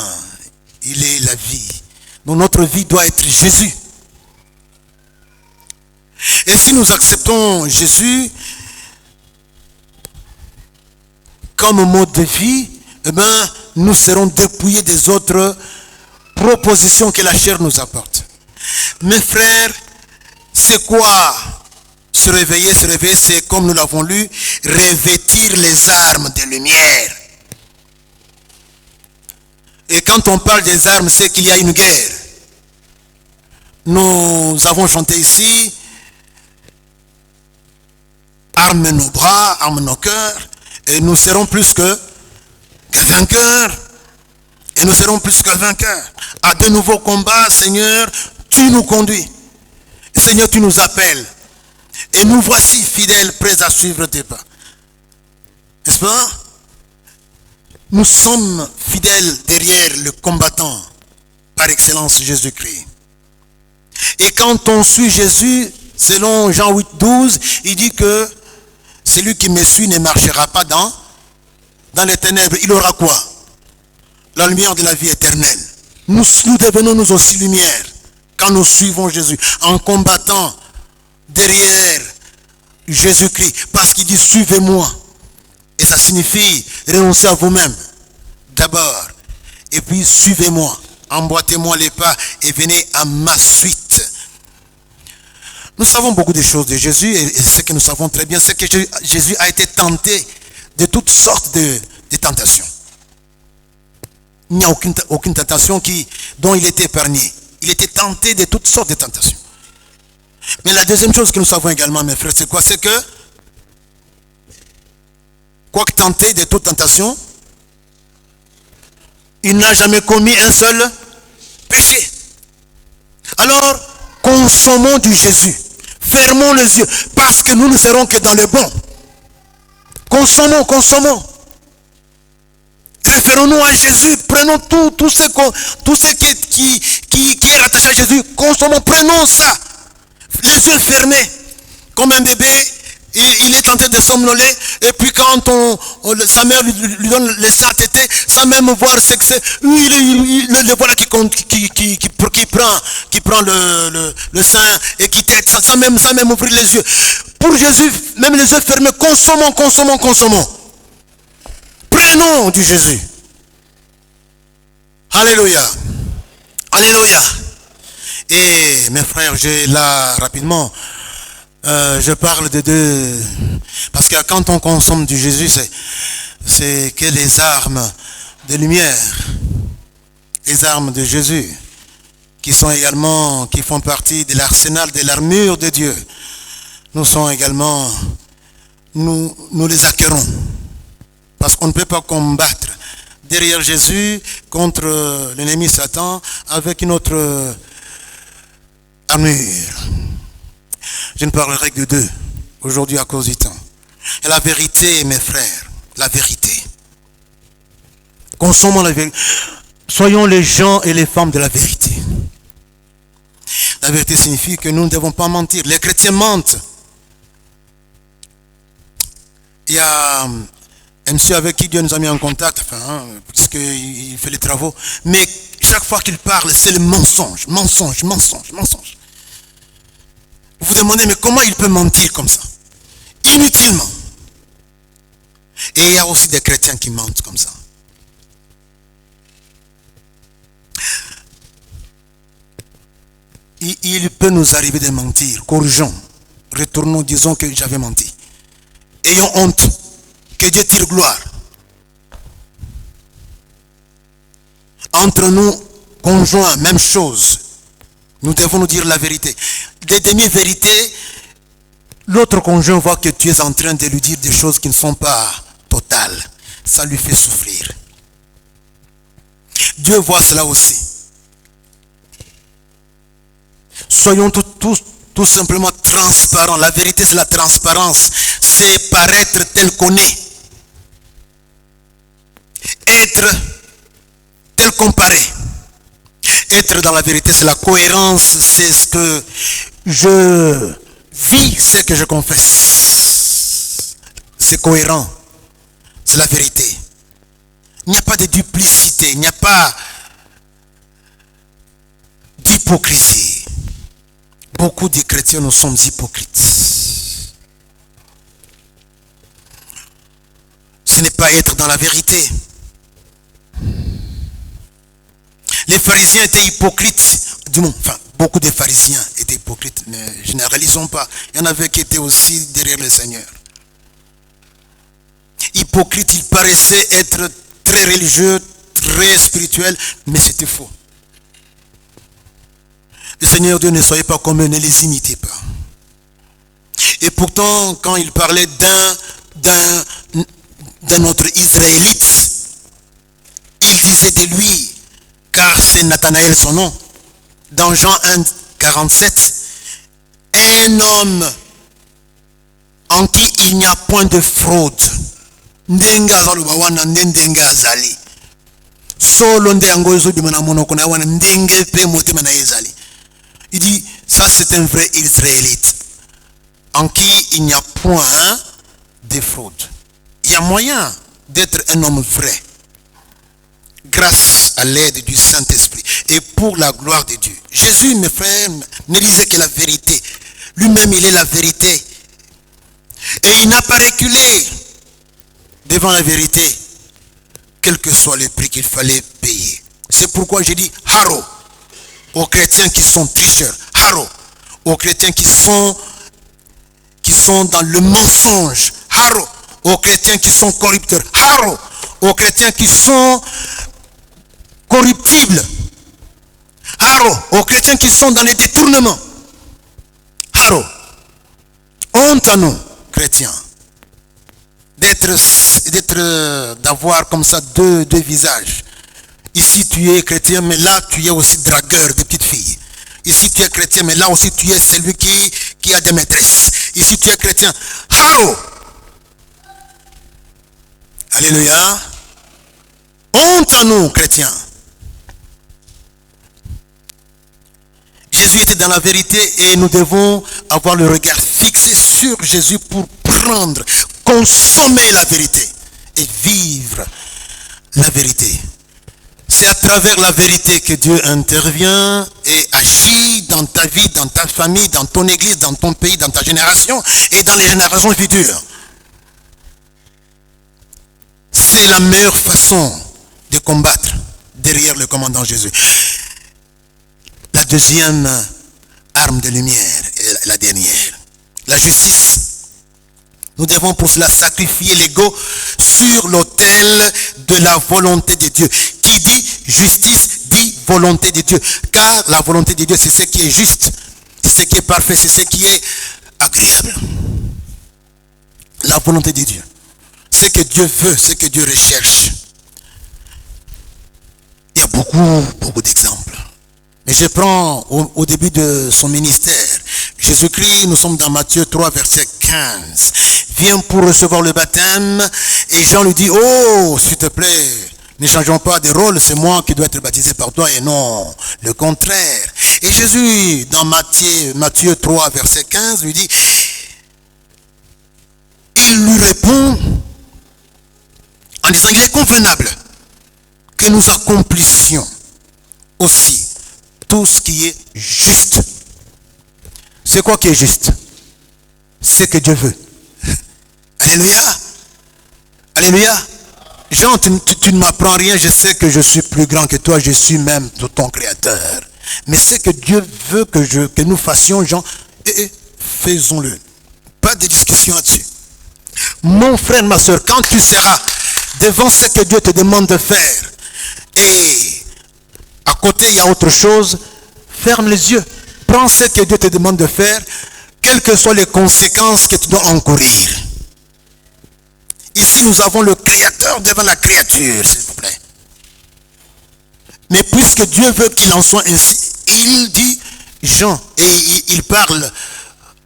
il est la vie. Donc notre vie doit être Jésus. Et si nous acceptons Jésus comme mode de vie, eh bien, nous serons dépouillés des autres propositions que la chair nous apporte. Mes frères, c'est quoi se réveiller, c'est comme nous l'avons lu, revêtir les armes de lumière. Et quand on parle des armes, c'est qu'il y a une guerre. Nous avons chanté ici, arme nos bras, arme nos cœurs, et nous serons plus que vainqueurs. Et nous serons plus que vainqueurs. À de nouveaux combats, Seigneur, tu nous conduis. Seigneur, tu nous appelles. Et nous voici fidèles, prêts à suivre tes pas. N'est-ce pas? Nous sommes fidèles derrière le combattant par excellence, Jésus-Christ. Et quand on suit Jésus, selon Jean 8, 12, il dit que celui qui me suit ne marchera pas dans les ténèbres. Il aura quoi? La lumière de la vie éternelle. Nous devenons nous aussi lumière quand nous suivons Jésus, en combattant derrière Jésus-Christ, parce qu'il dit suivez-moi. Et ça signifie renoncer à vous-même d'abord, et puis suivez-moi, emboîtez-moi les pas et venez à ma suite. Nous savons beaucoup de choses de Jésus, et ce que nous savons très bien, c'est que Jésus a été tenté de toutes sortes de tentations. Il n'y a aucune tentation dont il était épargné. Il était tenté de toutes sortes de tentations. Mais la deuxième chose que nous savons également, mes frères, c'est quoi? C'est que, quoique tenté de toute tentation, il n'a jamais commis un seul péché. Alors, consommons du Jésus. Fermons les yeux, parce que nous ne serons que dans le bon. Consommons. Référons-nous à Jésus. Prenons tout ce qui est rattaché à Jésus. Consommons, prenons ça. Les yeux fermés. Comme un bébé, il est tenté de somnoler. Et puis quand sa mère lui donne le sein à téter, sans même voir ce que c'est, le voilà qui prend le sein et qui tète, sans même ouvrir les yeux. Pour Jésus, même les yeux fermés, consommons. Prenons du Jésus. Alléluia. Et mes frères, rapidement, je parle de deux. Parce que quand on consomme du Jésus, c'est que les armes de lumière, les armes de Jésus, qui font partie de l'arsenal de l'armure de Dieu, nous les acquérons. Parce qu'on ne peut pas combattre derrière Jésus contre l'ennemi Satan avec une autre armure. Je ne parlerai que de deux aujourd'hui à cause du temps. Et la vérité, mes frères, la vérité. Consommons la vérité. Soyons les gens et les femmes de la vérité. La vérité signifie que nous ne devons pas mentir. Les chrétiens mentent. Il y a un monsieur avec qui Dieu nous a mis en contact, puisqu'il fait les travaux, mais chaque fois qu'il parle, c'est le mensonge. Vous vous demandez, mais comment il peut mentir comme ça? Inutilement. Et il y a aussi des chrétiens qui mentent comme ça. Il peut nous arriver de mentir. Corrigeons. Retournons, disons que j'avais menti. Ayons honte. Que Dieu tire gloire. Entre nous, conjoints, même chose. Nous devons nous dire la vérité. Des demi-vérités, L'autre conjoint voit que tu es en train de lui dire des choses qui ne sont pas totales. Ça lui fait souffrir. Dieu voit cela aussi. Soyons tout simplement transparents. La vérité, c'est la transparence. C'est paraître tel qu'on est. Être tel qu'on paraît. Être dans la vérité, c'est la cohérence. C'est ce que je vis, ce que je confesse. C'est cohérent. C'est la vérité. Il n'y a pas de duplicité. Il n'y a pas d'hypocrisie. Beaucoup de chrétiens, nous sommes hypocrites. Ce n'est pas être dans la vérité. Les pharisiens étaient hypocrites. Du moins, enfin, beaucoup de pharisiens étaient hypocrites, mais généralisons pas. Il y en avait qui étaient aussi derrière le Seigneur. Hypocrites, ils paraissaient être très religieux, très spirituels, mais c'était faux. Le Seigneur Dieu, ne soyez pas comme eux, ne les imitez pas. Et pourtant, quand il parlait d'un autre Israélite, il disait de lui, car c'est Nathanaël son nom, dans Jean 1, 47, un homme en qui il n'y a point de fraude. Il dit, ça c'est un vrai Israélite, en qui il n'y a point de fraude. Il y a moyen d'être un homme vrai, grâce à l'aide du Saint-Esprit et pour la gloire de Dieu. Jésus, mes frères, ne disait que la vérité. Lui-même, il est la vérité. Et il n'a pas reculé devant la vérité, quel que soit le prix qu'il fallait payer. C'est pourquoi j'ai dit haro aux chrétiens qui sont tricheurs, haro aux chrétiens qui sont dans le mensonge, haro aux chrétiens qui sont corrupteurs, haro aux chrétiens qui sont corruptibles, haro aux chrétiens qui sont dans les détournements, haro. Honte à nous, chrétiens, d'avoir comme ça deux visages. Ici tu es chrétien, mais là tu es aussi dragueur de petites filles. Ici tu es chrétien, mais là aussi tu es celui qui a des maîtresses. Ici tu es chrétien. Haro! Alléluia. Honte à nous, chrétiens. Jésus était dans la vérité et nous devons avoir le regard fixé sur Jésus pour prendre, consommer la vérité et vivre la vérité. C'est à travers la vérité que Dieu intervient et agit dans ta vie, dans ta famille, dans ton église, dans ton pays, dans ta génération et dans les générations futures. C'est la meilleure façon de combattre derrière le commandant Jésus. La deuxième arme de lumière, et la dernière, la justice. Nous devons pour cela sacrifier l'ego sur l'autel de la volonté de Dieu. Qui dit justice dit volonté de Dieu. Car la volonté de Dieu, c'est ce qui est juste, c'est ce qui est parfait, c'est ce qui est agréable. La volonté de Dieu. Ce que Dieu veut, ce que Dieu recherche. Il y a beaucoup d'exemples. Mais je prends au début de son ministère, Jésus-Christ, nous sommes dans Matthieu 3, verset 15. Vient pour recevoir le baptême et Jean lui dit, oh, s'il te plaît, ne changeons pas de rôle, c'est moi qui dois être baptisé par toi et non le contraire. Et Jésus, dans Matthieu 3, verset 15, lui dit, il lui répond en disant, il est convenable que nous accomplissions aussi tout ce qui est juste. C'est quoi qui est juste? C'est que Dieu veut. Alléluia. Alléluia. Jean, tu ne m'apprends rien, je sais que je suis plus grand que toi, je suis même ton créateur. Mais c'est que Dieu veut que nous fassions, Jean, faisons-le. Pas de discussion là-dessus. Mon frère, ma soeur, quand tu seras devant ce que Dieu te demande de faire, et à côté il y a autre chose, ferme les yeux. Prends ce que Dieu te demande de faire, quelles que soient les conséquences que tu dois encourir. Ici, nous avons le Créateur devant la créature, s'il vous plaît. Mais puisque Dieu veut qu'il en soit ainsi, il dit Jean, et il parle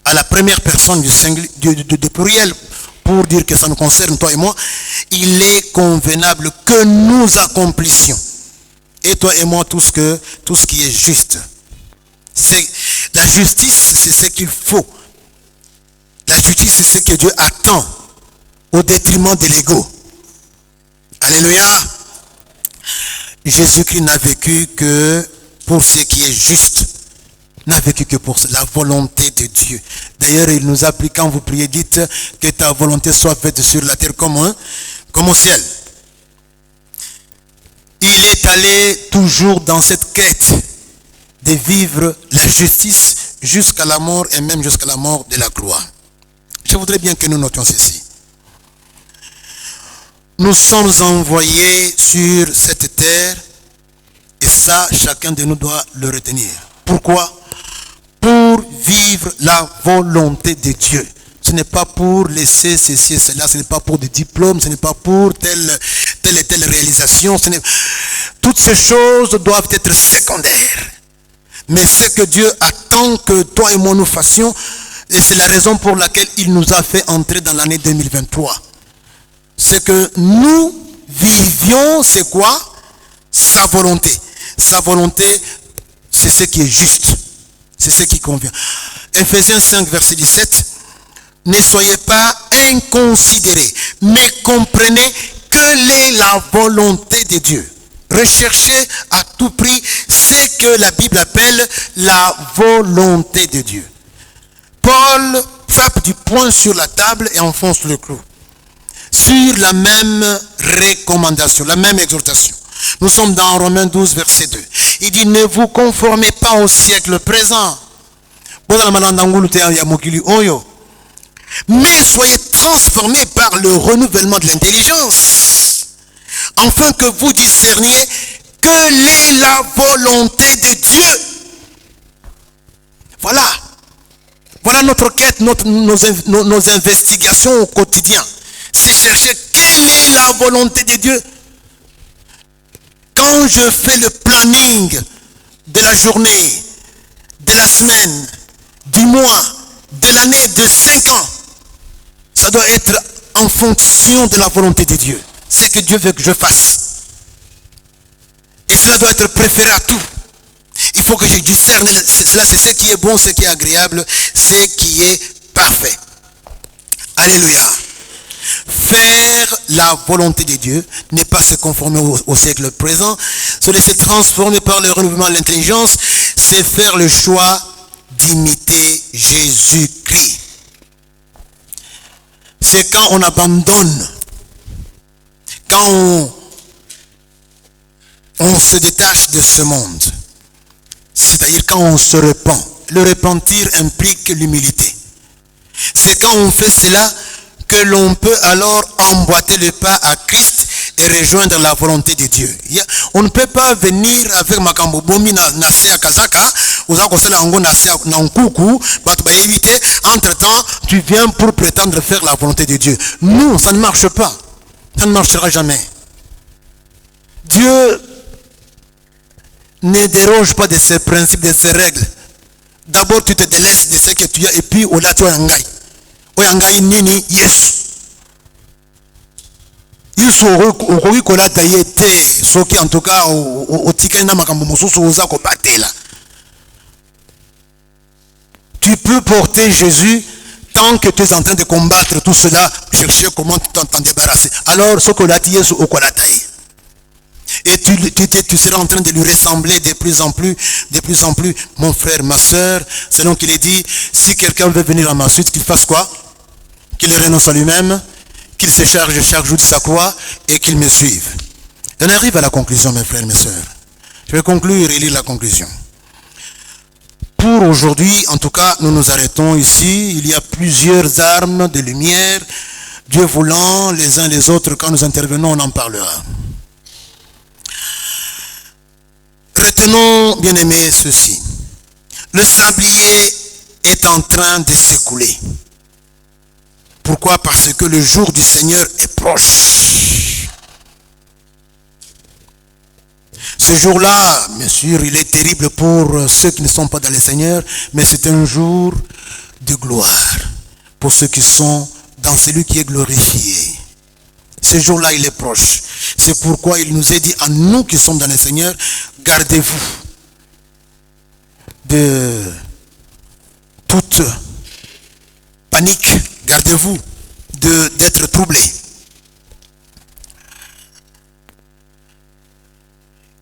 à la première personne du pluriel pour dire que ça nous concerne, toi et moi, il est convenable que nous accomplissions, et toi et moi, tout ce qui est juste. La justice, c'est ce qu'il faut. La justice, c'est ce que Dieu attend au détriment de l'ego. Alléluia. Jésus-Christ n'a vécu que pour ce qui est juste. N'a vécu que pour la volonté de Dieu. D'ailleurs, il nous a appris, quand vous priez, dites que ta volonté soit faite sur la terre comme au ciel. Il est allé toujours dans cette quête de vivre la justice jusqu'à la mort et même jusqu'à la mort de la croix. Je voudrais bien que nous notions ceci. Nous sommes envoyés sur cette terre et ça, chacun de nous doit le retenir. Pourquoi? Pour vivre la volonté de Dieu. Ce n'est pas pour laisser ceci et cela, ce n'est pas pour des diplômes, ce n'est pas pour telle et telle réalisation. Toutes ces choses doivent être secondaires. Mais ce que Dieu attend que toi et moi nous fassions, et c'est la raison pour laquelle il nous a fait entrer dans l'année 2023. C'est que nous vivions, c'est quoi? Sa volonté. Sa volonté, c'est ce qui est juste. C'est ce qui convient. Ephésiens 5, verset 17. Ne soyez pas inconsidérés, mais comprenez quelle est la volonté de Dieu. Recherchez à tout prix ce que la Bible appelle la volonté de Dieu. Paul frappe du poing sur la table et enfonce le clou. Sur la même recommandation, la même exhortation. Nous sommes dans Romains 12, verset 2. Il dit, ne vous conformez pas au siècle présent. Mais soyez transformés par le renouvellement de l'intelligence. Afin que vous discerniez quelle est la volonté de Dieu. Voilà. Voilà notre quête, nos investigations au quotidien. C'est chercher quelle est la volonté de Dieu. Quand je fais le planning de la journée, de la semaine, du mois, de l'année, de 5 ans, ça doit être en fonction de la volonté de Dieu. C'est ce que Dieu veut que je fasse. Et cela doit être préféré à tout. Il faut que je discerne cela, c'est ce qui est bon, ce qui est agréable, ce qui est parfait. Alléluia. Faire la volonté de Dieu n'est pas se conformer au siècle présent, se laisser transformer par le renouvellement de l'intelligence, c'est faire le choix d'imiter Jésus-Christ. C'est quand on abandonne, quand on se détache de ce monde, c'est-à-dire quand on se repent. Le repentir implique l'humilité. C'est quand on fait cela que l'on peut alors emboîter le pas à Christ et rejoindre la volonté de Dieu. On ne peut pas venir avec makambo bomi na se kazaka, entre temps tu viens pour prétendre faire la volonté de Dieu. Non, ça ne marche pas. Ça ne marchera jamais. Dieu ne déroge pas de ses principes, de ses règles. D'abord tu te délaisses de ce que tu as et puis au là tu as un gars. Oyangai nini Yesu. Yesu okoki kolata ye te soki en tout cas otikali na makambo mosusu oza kobatela. Tu peux porter Jésus tant que tu es en train de combattre tout cela, chercher comment t'en débarrasser. Alors ce que lati Yesu okolata ye. Et tu seras en train de lui ressembler de plus en plus, mon frère, ma soeur, selon qu'il est dit, si quelqu'un veut venir à ma suite, qu'il fasse quoi? Qu'il renonce à lui-même, qu'il se charge chaque jour de sa croix et qu'il me suive. On arrive à la conclusion, mes frères, mes soeurs. Je vais conclure et lire la conclusion. Pour aujourd'hui, en tout cas, nous nous arrêtons ici. Il y a plusieurs armes de lumière. Dieu voulant, les uns les autres, quand nous intervenons, on en parlera. Retenons, bien-aimés, ceci. Le sablier est en train de s'écouler. Pourquoi? Parce que le jour du Seigneur est proche. Ce jour-là, bien sûr, il est terrible pour ceux qui ne sont pas dans le Seigneur, mais c'est un jour de gloire pour ceux qui sont dans celui qui est glorifié. Ce jour-là, il est proche. C'est pourquoi il nous est dit à nous qui sommes dans le Seigneur, gardez-vous de toute panique, gardez-vous d'être troublés.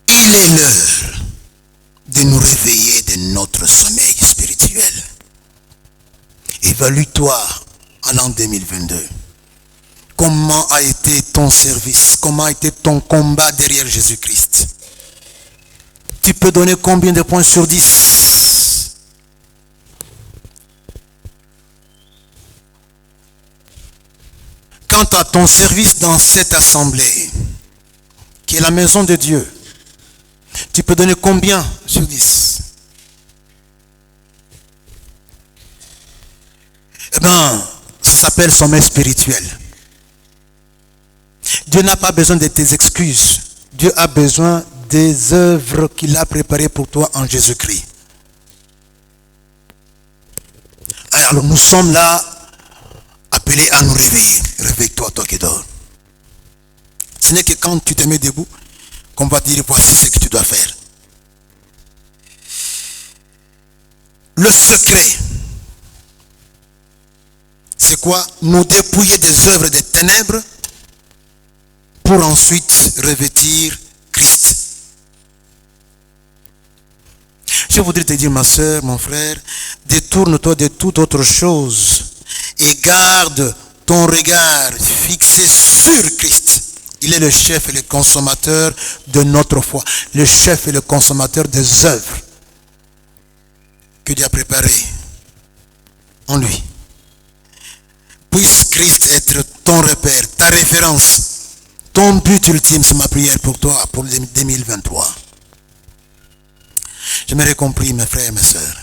Il est l'heure de nous réveiller de notre sommeil spirituel. Évalue-toi en l'an 2022. Comment a été ton service? Comment a été ton combat derrière Jésus-Christ? Tu peux donner combien de points sur 10? Quant à ton service dans cette assemblée, qui est la maison de Dieu, tu peux donner combien sur 10? Eh bien, ça s'appelle sommeil spirituel. Dieu n'a pas besoin de tes excuses. Dieu a besoin des œuvres qu'il a préparées pour toi en Jésus-Christ. Alors nous sommes là appelés à nous réveiller. Réveille-toi, toi qui dors. Ce n'est que quand tu te mets debout qu'on va dire voici ce que tu dois faire. Le secret, c'est quoi? Nous dépouiller des œuvres des ténèbres pour ensuite revêtir Christ. Je voudrais te dire, ma soeur, mon frère, détourne-toi de toute autre chose et garde ton regard fixé sur Christ. Il est le chef et le consommateur de notre foi, le chef et le consommateur des œuvres que Dieu a préparées en lui. Puisse Christ être ton repère, ta référence. Ton but ultime, c'est ma prière pour toi, pour 2023. J'aimerais compris, mes frères et mes sœurs.